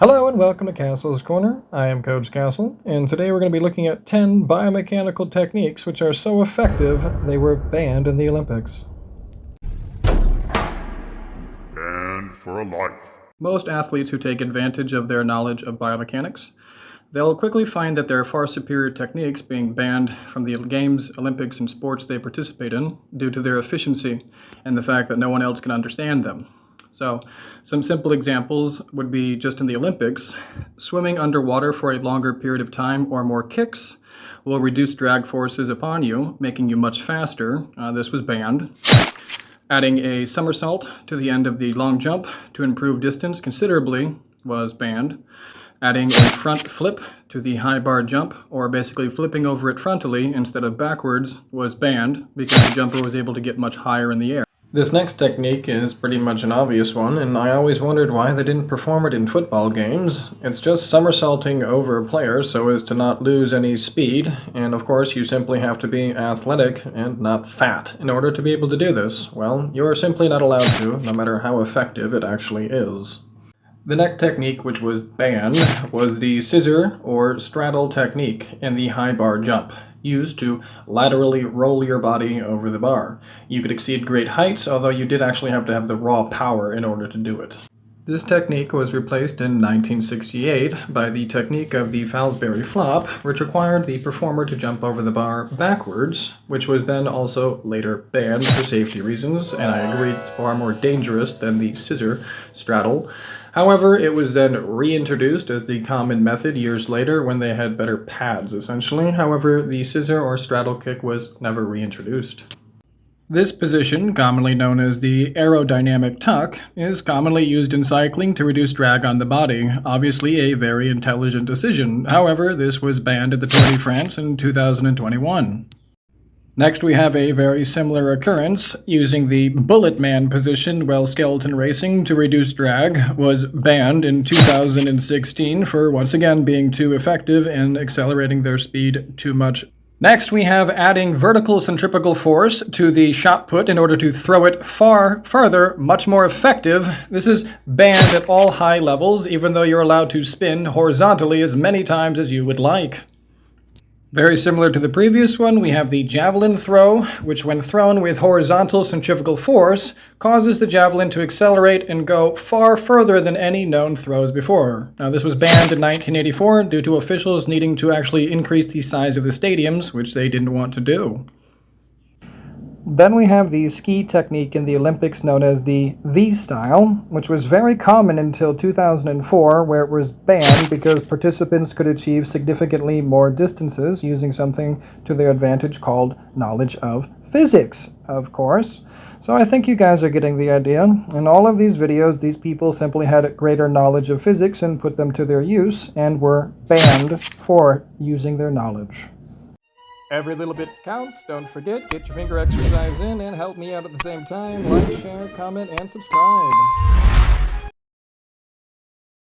Hello and welcome to Castle's Corner. I am Coach Castle, and today we're going to be looking at 10 biomechanical techniques which are so effective they were banned in the Olympics. And for life. Most athletes who take advantage of their knowledge of biomechanics, they'll quickly find that there are far superior techniques being banned from the games, Olympics, and sports they participate in due to their efficiency and the fact that no one else can understand them. So, some simple examples would be just in the Olympics, swimming underwater for a longer period of time or more kicks will reduce drag forces upon you, making you much faster. This was banned. Adding a somersault to the end of the long jump to improve distance considerably was banned. Adding a front flip to the high bar jump, or basically flipping over it frontally instead of backwards, was banned because the jumper was able to get much higher in the air. This next technique is pretty much an obvious one, and I always wondered why they didn't perform it in football games. It's just somersaulting over players so as to not lose any speed, and of course you simply have to be athletic and not fat in order to be able to do this. Well, you're simply not allowed to, no matter how effective it actually is. The next technique which was banned was the scissor or straddle technique in the high bar jump, used to laterally roll your body over the bar. You could exceed great heights, although you did actually have to have the raw power in order to do it. This technique was replaced in 1968 by the technique of the Fallsbury flop, which required the performer to jump over the bar backwards, which was then also later banned for safety reasons, and I agree it's far more dangerous than the scissor straddle. However, it was then reintroduced as the common method years later when they had better pads, essentially. However, the scissor or straddle kick was never reintroduced. This position, commonly known as the aerodynamic tuck, is commonly used in cycling to reduce drag on the body. Obviously a very intelligent decision. However, this was banned at the Tour de France in 2021. Next, we have a very similar occurrence. Using the bullet man position while skeleton racing to reduce drag was banned in 2016 for once again being too effective and accelerating their speed too much. Next, we have adding vertical centripetal force to the shot put in order to throw it farther, much more effective. This is banned at all high levels, even though you're allowed to spin horizontally as many times as you would like. Very similar to the previous one, we have the javelin throw, which when thrown with horizontal centrifugal force, causes the javelin to accelerate and go far further than any known throws before. Now, this was banned in 1984 due to officials needing to actually increase the size of the stadiums, which they didn't want to do. Then we have the ski technique in the Olympics known as the V-style, which was very common until 2004, where it was banned because participants could achieve significantly more distances using something to their advantage called knowledge of physics, of course. So I think you guys are getting the idea. In all of these videos, these people simply had greater knowledge of physics and put them to their use and were banned for using their knowledge. Every little bit counts. Don't forget, get your finger exercise in and help me out at the same time. Like, share, comment, and subscribe.